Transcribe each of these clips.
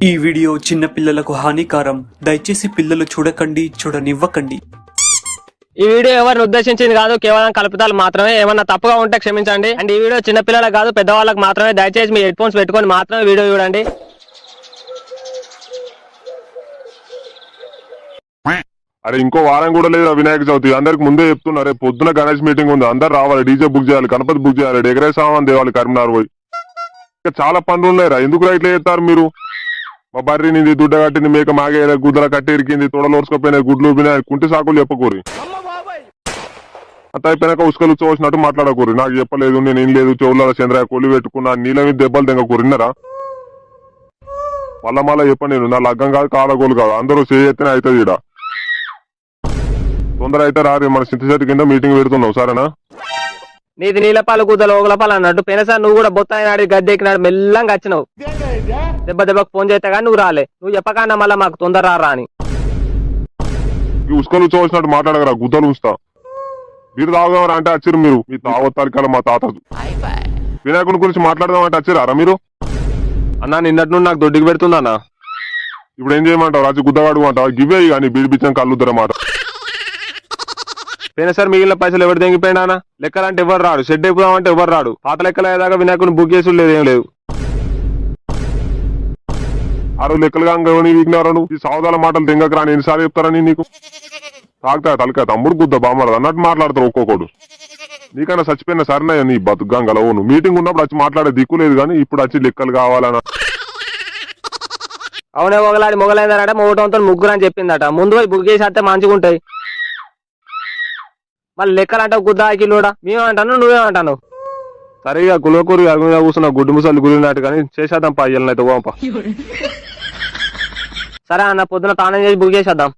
ఈ వీడియో చిన్న పిల్లలకు హానికారం. దయచేసి పిల్లలు చూడకండి, చూడనివ్వకండి. ఈ వీడియో ఎవరిని ఉద్దేశించింది కాదు, కేవలం కల్పితాలు మాత్రమే. ఏమన్నా తప్పుగా ఉంటే క్షమించండి. అండ్ ఈ వీడియో చిన్న పిల్లలకు కాదు, పెద్దవాళ్ళకి మాత్రమే. దయచేసి మీ హెడ్ ఫోన్స్ పెట్టుకొని మాత్రమే వీడియో చూడండి. అరే ఇంకో వారం కూడా లేదు వినాయక చవితి. అందరికి ముందే చెప్తున్నా, రేపు పొద్దున గణేష్ మీటింగ్ ఉంది, అందరు రావాలి. డీజే బుక్ చేయాలి, గణపతి బుక్ చేయాలి, డెకరేట్ సామాన్ తేవాలి కరీంనగర్ పోయి. ఇంకా చాలా పనులు ఉన్నాయిరా. ఎందుకు ఇట్లా చేస్తారు మీరు? మా బర్రి నింది, దుడ్డ కట్టింది, మేక మాగే గుద్దల కట్టి ఇరికింది, తొడలోర్చుకోపోయినాయి, గుడ్లు ఊపినాయి, కుంటి సాకులు చెప్పకూరి. అంత అయిపోయినాక ఉసుకలు చూసినట్టు మాట్లాడకూరి. నాకు చెప్పలేదు, నేను ఏం లేదు, చెవుల చంద్రయ్య కొల్లి పెట్టుకున్నా, నీళ్ళ మీద దెబ్బలు తెంగకూరిన్నారా? మళ్ళా చెప్పండి, నేను నా లగ్గం కాదు, కాలగోలు కాదు, అందరూ చేయెత్తనే అవుతుంది. ఈడ తొందర అయితే రారి, మన సింతశెట్టి కింద మీటింగ్ పెడుతున్నావు, సరేనా? నీది నీలపాలు కూదలు ఓగలపాలు అన్నట్టు పోయినసారి నువ్వు కూడా బొత్తాయినాడు, గద్దె ఎక్కినాడు, మెల్లంగా వచ్చినావు. దెబ్బకు ఫోన్ చేస్తే కానీ నువ్వు రాలే. నువ్వు చెప్పకుండా మళ్ళీ మాకు తొందర రారా అని. ఈ ఉసుకలు చూసినట్టు మాట్లాడగరా, గుద్దలు ఉంచుతా. మీరు తాగుదామని అంటే వచ్చిరు మీరు, మీ తావత్తాలికాల మా తాత వినాయకుని గురించి మాట్లాడదామంటే వచ్చిరారా మీరు? అన్నా నిన్నటి నుండి నాకు దొడ్డికి పెడుతుందన్నా. ఇప్పుడు ఏం చేయమంటావు? రాజు గుద్దగాడు అంటావు, గివే కానీ బీడిపిచ్చం కళ్ళుద్దర మాట. పోయినసారి మిగిలిన పైసలు ఎవరు తెంగిపోయినా అన్న? లెక్కలంటే ఎవరు రాడు, షెడ్ ఎక్కుదామంటే ఎవరు రాడు. పాత లెక్కలు అయ్యేదాకా వినాయకుని బుక్ చేసి లేదు, ఏం లేదు. ఆ రోజు లెక్కలుగా వీకినారు. ఈ సౌదాల మాటలు తెంగక రాని ఎన్నిసార్లు చెప్తారని నీకు? తాగుతా తలకా తమ్ముడు గుద్ద బామ్మరదు అన్నట్టు మాట్లాడతారు ఒక్కొక్కడు. నీకన్నా చచ్చిపోయిన సరినాయ నీ బతుకుగంగలో. నువ్వు మీటింగ్ ఉన్నప్పుడు వచ్చి మాట్లాడే దిక్కు లేదు, కానీ ఇప్పుడు వచ్చి లెక్కలు కావాలన్నా. అవునే మొగలాడి మొగలైందనట, మొగటంతో ముగ్గురు అని చెప్పిందట. ముందు పోయి బుక్ చేసి వస్తే మంచిగా ఉంటాయి. మళ్ళీ లెక్కలు అంటావు గుద్దా కిలోడా. మేమేమంటాను, నువ్వేమంటాను? సరిగా కులకూరి అరుగుగా కూర్చున్న గుడ్డు ముసలు గురినట్టు, కానీ చేసేద్దాం పాయలనైతే ఓంప. సరే అన్న, పొద్దున తానం చేసి బుక్ చేసేద్దాం.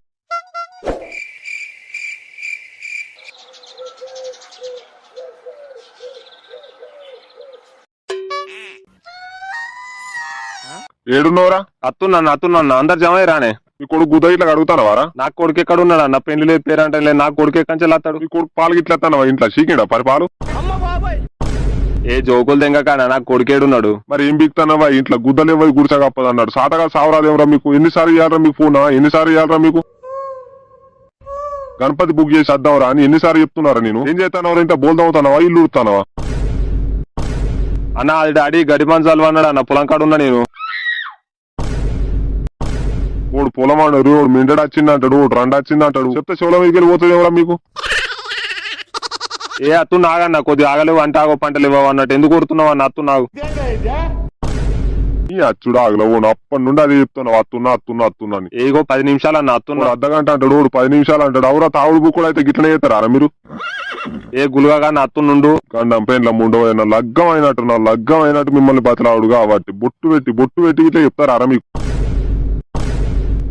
ఏడున్నోరా? అత్తున్నా అందరు జమ రానే. మీ కొడుకు గుద్ద ఇట్లా అడుగుతాను వారా? నాకు కొడుకు ఎక్కడ ఉన్నాడు అన్న? పెళ్లి లేదు, పేరంటే లేదు. నాకు కొడుకు ఎక్కడి వస్తాడు? మీ కొడుకు పాలు గిట్ల ఎత్తానవా ఇంట్లో? చీకిడా పరిపాలు? ఏ జోకులు తెంగకానా, నాకు కొడుకేడున్నాడు. మరి ఏం బిక్తానవా ఇంట్లో? గుద్దలు ఇవ్వదు, గుడిసగప్పదు అన్నాడు. సాటగా సావరాదేమరా మీకు? ఎన్నిసార్లు ఇవ్వాలరా మీకు ఫోనా? ఎన్నిసార్లు ఇవ్వాలరా మీకు? గణపతి బుక్ చేసి వద్దాంరా అని ఎన్నిసార్లు చెప్తున్నారా? నేను ఏం చేస్తానవరా? ఇంట్లో బోల్దవుతానవా, ఇల్లు ఉడతానవా? అన్న అది డాడీ గడి మంచాలు అన్నాడు అన్న, పొలం కాడు ఉన్నా నేను. ఓడు పొలం అన్నాడు, ఓడు మిండడు వచ్చింది అంటాడు, ఓడు రండి వచ్చింది అంటాడు. చెప్తే శివల మీదకి వెళ్ళిపోతుంది ఎవరా మీకు? ఏ అత్తు నాగన్న, కొద్దిగా ఆగలేవు అంటే ఆగో పంటలు ఇవ్వవు అన్నట్టు. ఎందుకు కొడుతున్నావు అన్న? అత్తు నాగు ఈ అచ్చుడు ఆగలవు. అప్పటి నుండి అది చెప్తున్నావు, అత్తున్నా అని. ఏగో 10 నిమిషాలు అన్న, అత్తున్నా. అర్ధగంట అంటాడు, ఓడు 10 నిమిషాలు అంటాడు. అవురా తావుడు బుక్ కూడా అయితే గిట్లనే చేస్తారా మీరు? ఏ గులుగా అత్తు నుండు గండం పెయిన్ల ముండవైనా లగ్గం అయినట్టు మిమ్మల్ని బతలావుడు కాబట్టి బొట్టు పెట్టి ఇట్లా చెప్తారా మీకు?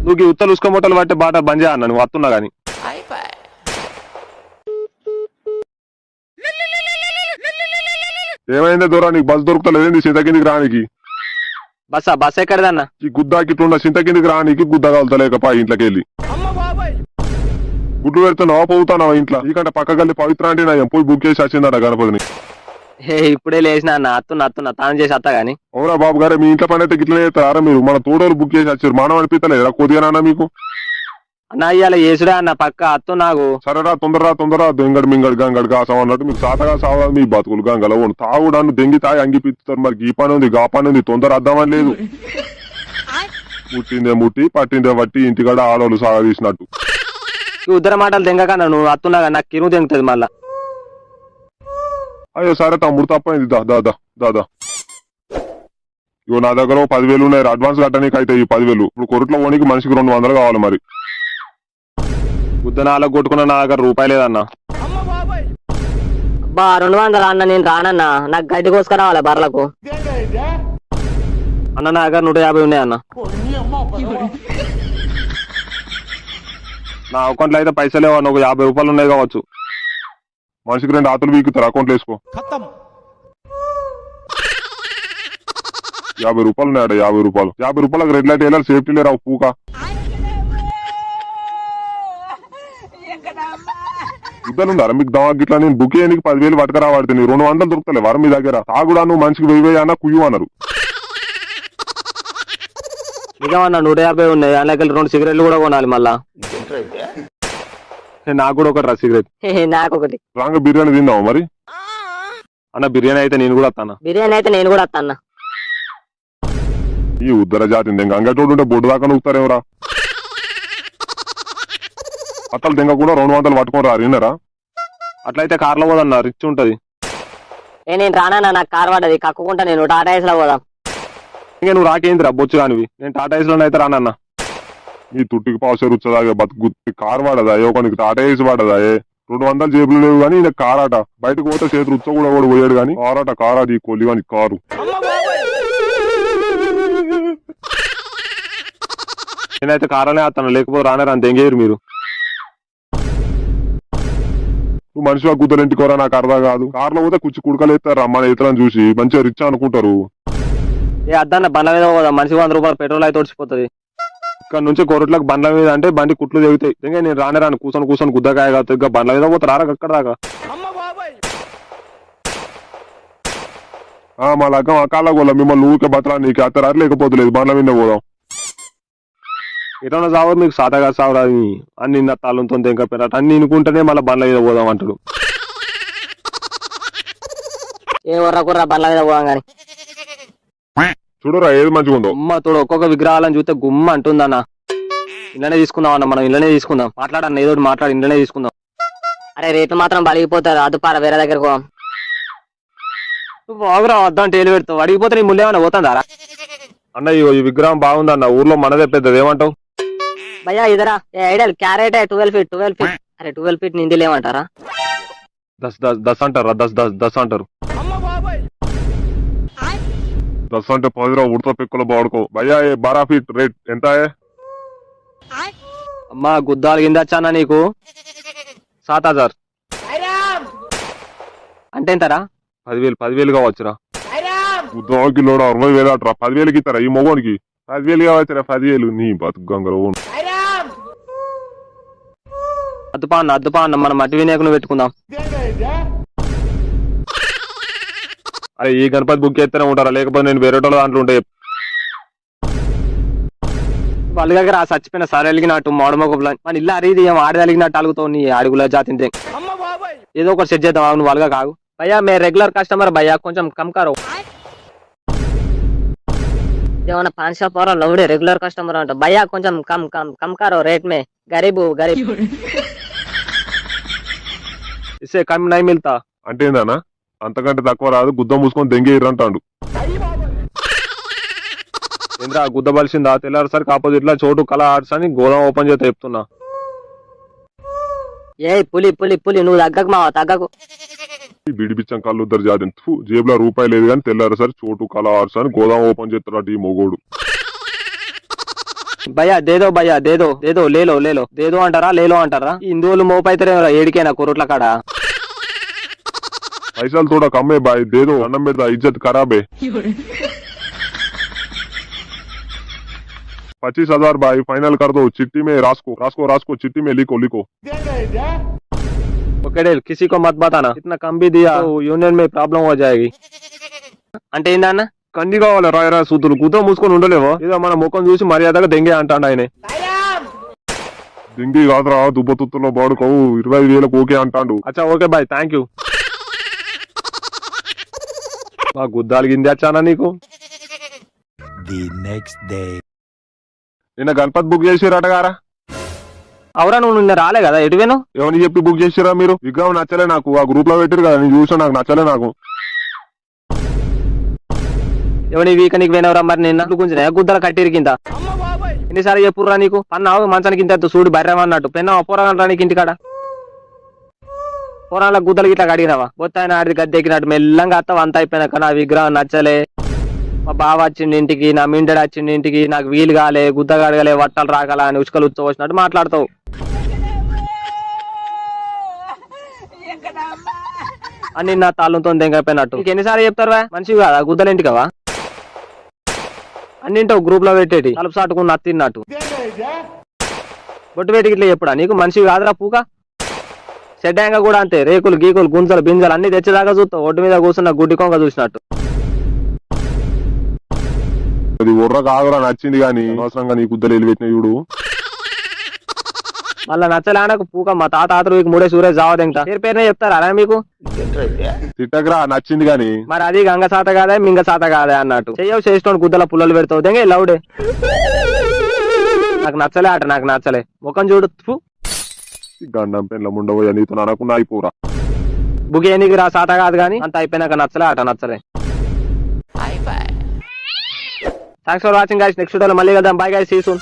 నువ్వు ఉత్తలు ఉసుకమొట్టలు పట్టే బాట బంద్ చేయ అన్న, నువ్వు వస్తున్నా గాని. ఏమైందే దూరా? నీకు బస్ దొరుకుతలేదండి సింత కిందికి రానికి? బస్ ఎక్కడదన్న? ఈ గుద్దాకి ఇట్లుండ సింత కిందికి రానికి గుద్ద కలుతలేకపా ఇంట్లోకి వెళ్ళి. గుడ్లు పెడుతున్నావా, పోతానావా ఇంట్లో? నీకంటే పక్క గల్లి పవిత్ర అంటే నా పోయి బుక్ చేసి వచ్చిందట గణపతిని. ఇప్పుడే లేచిన అన్న, అత్తున్నా తాను చేసి వస్తా గాని. అవునా బాబు గారే, మీ ఇంట్లో పని అయితే గిట్లనే చేస్తారా మీరు? మన తోడోలు బుక్ చేసి వచ్చారు, మానవ అనిపిస్తలేదా కొద్దిగానా మీకు? అన్న ఇవాళ ఏసుడే అన్న, పక్క అత్తు నాకు. సరేరా తొందర దెంగడు మింగడు గంగడు కాసం అన్నట్టు మీకు సాతగా సావాలి మీ బతుకులు గంగలో. తాగుడాను దెంగి తాగి అంగిపిస్తారు. మరి ఈ పని ఉంది, గా పని ఉంది, తొందర అద్దామని లేదు. ముట్టిందే ముట్టి పట్టిందే పట్టి ఇంటికాడ ఆడవాళ్ళు సాగదీసినట్టు. ఉద్దర మాటలు తెంగకన్నా, నువ్వు అత్తున్నా నాకు కిరు తెంగుతుంది మళ్ళా. అయ్యో సరే తమ్ముడు తప్పైంది, దాదా ఇగో నా దగ్గర 10,000 ఉన్నాయి, అడ్వాన్స్ కట్టడానికి అయితే ఈ 10,000. ఇప్పుడు కొరట్లో పోనీకి మనిషికి 200 కావాలి. మరి బుద్ధ నాలుగు కొట్టుకున్న నా దగ్గర రూపాయి లేదన్నా. బా 200 అన్న, నేను రానన్నా. నాకు గడ్డి కోసుకురావాలి బర్లకు. అన్న నా దగ్గర 150 ఉన్నాయి అన్న. నా అకౌంట్లో అయితే పైసలు లేవన్న, ఒక 50 రూపాయలు ఉన్నాయి కావచ్చు. మనిషికి 2 ఆతులు వీకుతారు, అకౌంట్లో వేసుకో. 50 రూపాయలు ఉన్నాయట. 50 రూపాయలు 50 రూపాయలకు రెడ్ లైట్ వేయాలి, సేఫ్టీ లేరా పూక. ఇద్దరుండారా మీకు దవా గిట్లా? నేను బుక్ చేయడానికి 10,000 పట్టుకరా వాడితే 200 దొరుకుతలే వారు మీ దగ్గర. తాగుడా నువ్వు మనిషికి 1000 అన్నా కుయ్యు అన్నారు. నిజమన్నా 150 ఉన్నాయి. అందులోకి 2 సిగరెట్లు కూడా కొనాలి మళ్ళా. నాకు కూడా ఒకటి రా సిగరెట్. నాకొకటి. రాంగ బిర్యానీ తిందామా మరి? అన్న బిర్యానీ అయితే నేను కూడా వస్తాను. బిర్యానీ అయితే నేను కూడా వస్తాను. ఈ ఉద్దర జాతి అంగటోడు ఉంటే బొడ్డు దాకా నూకుతారేమరా? అత్తలు తెంగ కూడా 200 పట్టుకొని రా విన్నారా? అట్లయితే కార్లో పోదన్నా, రిచ్ ఉంటది. నేను రానన్నా, నాకు కార్ పడ్డది, కక్కుకుంటా నేను టాటా ఏస్ లో పోదాం. ఇంకా నువ్వు రాకేంద్రా బొచ్చు కానివి. నేను టాటా ఏస్ లోనే అయితే రానన్నా. ఈ తుట్టికి పాసే రుచ్చదాగా బతుకు కారు వాడదా? ఒకనికి టాటా వేసి వాడదా? 200 జేబులు లేవు కానీ ఇలా కారాట. బయటకు పోతే చేతి రుచ్చ కూడా కూడా పోయాడు కానీ కారాట ఈ కొల్లి కానీ కారు. నేనైతే కారానే వస్తాను, లేకపోతే రానే అంత ఎంగేరు మీరు. నువ్వు మనిషిగా కుదరు ఇంటికోరా నాకు అర్థం కాదు. కార్లో పోతే కుచ్చి కుడకలు ఎత్తారు అమ్మ ఇతరులను చూసి మంచిగా రిచ్ అనుకుంటారు. ఏ అద్దన్న బండ్ల మీద పోదాం, మనిషికి 100 రూపాయలు పెట్రోల్ అయితే వచ్చిపోతుంది. ఇక్కడ నుంచి కొరట్లకు బండ్ల మీద అంటే బండి కుట్లు తెగుతాయి. ఇంకా నేను రాను కూర్చొని గుద్దకాయ కాదు. ఇంకా బండ్ల మీద పోతే రారా అక్కడ దాకా. మా లగ్గం అకాల గోళ్ళ మిమ్మల్ని ఊరికే బతరా నీకు అత్తరారు లేకపోతలేదు బండ్ల మీద పోదాం. ఎటన్నా సావరు మీకు సాదాగా సావరా అన్ని తాళ్ళతో ఇంకా పెరట అన్ని ఇనుకుంటేనే మళ్ళీ బండ్ల మీద పోదాం అంటాడు. ఏ కుర్రా బండ్ల మీద పోదాం కానీ. చూడరా ఏది మంచిగా ఉందో. అమ్మ తోడు ఒక్కొక్క విగ్రహాలను చూస్తే గుమ్మ అంటుందన్న. ఇళ్ళనే తీసుకుందాం అన్న, మనం ఇళ్ళనే తీసుకుందాం. మాట్లాడన్న ఏదో మాట్లాడి ఇళ్ళనే తీసుకుందాం. అరే రేట్లు మాత్రం బలిగిపోతారు, అదుపారా వేరే దగ్గరకు పోదాం. నువ్వు బాగురా వద్దాం టేలు పెడతావు, అడిగిపోతే నీ ముళ్ళేమన్నా పోతుందారా? అన్న ఈ విగ్రహం బాగుందన్న, ఊర్లో మనదే పెద్దది, ఏమంటావు? భయ్యా ఇదరా ఐడియల్ క్యారెట్ 12 ఫీట్. అరే 12 ఫీట్ నిందిలు ఏమంటారా? 10 అంటారా? 10 అంటారు. 10 అంటే 10 ఉడత పెక్కుల బాడుకో. భయ్యా 12 ఫీట్ రేట్ ఎంత? అమ్మా గుద్దాలు కిందచ్చానా నీకు? 7000 అంటే ఎంతరా? 10,000 కావచ్చురా. కిలోడ 60,000 అట్రా. 10,000కి ఇస్తారా ఈ మొగోనికి? 10,000 కావచ్చురా. 10,000 నీ బతుకు గంగలో. అద్దుపా అన్న మనం మట్టి వినాయకుని పెట్టుకుందాం. అరే ఈ గణపతి బుక్ చేస్తేనే ఉంటారా, లేకపోతే నేను వేరే దాంట్లో ఉంటే వాళ్ళ దగ్గర ఆ చచ్చిపోయిన సార్ వెలిగినట్టు మోడమొక మన ఇల్లు అరిది ఏం ఆడదలిగినట్టు అలుగుతావు నీ అడుగుల జాతి. ఏదో ఒకటి సెట్ చేద్దాం నువ్వు వాళ్ళగా కాదు. భయ్యా మే రెగ్యులర్ కస్టమర్ భయ్యా, కొంచెం కమ్ కరో. ఏమన్నా పాన్ షాప్ వారా లౌడే రెగ్యులర్ కస్టమర్ అంట. భయ్యా కొంచెం కమ్ కరో రేట్ మే, గరీబ్ ఇసే కమ్ నై మిల్తా. అంటే ఏందన్నా అంతకంటే తక్కువ రాదు, గుద్ద మూసుకొని దెంగే ఇర్రంటాడు. ఏంద్రా గుద్ద బలిసిందా? తెల్లారిసరికి ఆపోజిట్ లో చోటు కళ ఆర్ట్స్ అని గోదాం ఓపెన్ చేస్తే చెప్తున్నా. ఏ పులి నువ్వు తగ్గకు మావా, తగ్గకు. బిడిపిచ్చం కళ్ళు ఉద్దరు జాతి. జేబులో రూపాయి లేదు కానీ తెల్లారేసరి చోటు కళ ఆర్ట్స్ అని గోదాం ఓపెన్ చేస్తాడు ఈ మొగోడు. భయ్యా దేదో లేలో దేదో అంటారా లేలో అంటారా? హిందువులు మోపైతే ఏడికైనా కొరట్ల కాడ. పైసలు తోడా కమ్మే బాయ్, దేదో అన్నం పెడతా ఇజ్జత్ ఖరాబే. 25,000 भाई फाइनल कर दो. चिट्ठी में रास्को चिट्ठी में लिखो. ओके डेल किसी को मत बताना, इतना कम भी दिया तो यूनियन में प्रॉब्लम हो जाएगी. అంటే ఏందన్న కంది కావాలి రాయరా సూతులు గుద్ద మూసుకొని ఉండలేవో? ఏదో మన ముఖం చూసి మర్యాదగా దెంగే అంటాడు ఆయన. దెంగి కాదురా దుబ్బతుత్తులో బాడుకోవు 25,000 ఓకే అంటాడు. అచ్చా ఓకే బాయ్ థ్యాంక్ యూ. మా గుద్దాలు గింది వచ్చానా నీకు? నిన్న గణపతి బుక్ చేసిరట గారా? అవురా నువ్వు నిన్న రాలే కదా, ఎటువేను? ఎవరిని చెప్పి బుక్ చేసిరా మీరు? విగ్రహం నచ్చలే నాకు, ఆ గ్రూప్ లో పెట్టారు కదా నేను చూసా, నాకు నచ్చలే. నాకు ఎవరి వీక నీకు పోయినవరా మరి? నిన్న గుంజినా గుద్దల కట్టిరి కింద ఎన్నిసార్లు చెప్పుర్రా నీకు? అన్నావు మంచానికి ఇంత చూడు బర్రెమన్నట్టు పెన్నా పోరాగా నీకు ఇంటికాడ పోరాళ్ళ గుద్దలకి ఇట్లా కడిగినావా? బొత్తాయిన ఆడిది గద్దెక్కినట్టు మెల్లంగా అత్తవ అంత అయిపోయినాక నా విగ్రహం నచ్చలే, మా బావ వచ్చిండి ఇంటికి, నా మిండెడు వచ్చిండి ఇంటికి, నాకు వీలు కాలే, గుద్ద కడగలే, వట్టలు రాగల అని ఉచ్చుకలు ఉచ్చవచ్చినట్టు మాట్లాడతావు. అని నా తాళ్ళతో దెంగైపోయినట్టు నీకు ఎన్నిసార్లు చెప్తారు? మంచివి కాదా గుద్దలు ఇంటికవా? అన్నింటావు గ్రూప్ లో పెట్టేటి తలుపు సాటుకుని అత్తిన్నట్టు బొట్టు పెట్టి ఇట్లా చెప్పుడా నీకు? మనిషివి కాదురా పూక. సెడ్డాంగా కూడా అంతే, రేకులు గీకులు గుంజలు బింజలు అన్ని తెచ్చేదాకా చూస్తావు, ఒడ్డు మీద కూర్చున్న గుడ్డి కొంగ చూసినట్టు. అది ఉర్ర కాదురా నచ్చింది గాని అనవసరంగా నీ గుద్దలు వెళ్ళి చూడు. మళ్ళా నచ్చలేనకు పూక మా తాత ఆతరు మూడే సూర్య జావదు ఇంకా పేరునే చెప్తారా అలా మీకు తిట్టకరా నచ్చింది గాని. మరి అది గంగ సాత కాదా మింగ సాత కాదా అన్నట్టు చెయ్యవు చేసిన గుద్దల పుల్లలు పెడతావు దెంగే లౌడే. నాకు నచ్చలే ఆట, నాకు నచ్చలే. ముఖం చూడు గండం పెన్ల ముండబోయా నీతో అనకున్నా అయిపోరా. బుగేనికి రా సాత కాదు కానీ అంత అయిపోయినాక నచ్చలే ఆట, నచ్చలే. Thanks for watching guys. Next వీడియోలో మళ్ళీ కదా. Bye guys, see you soon.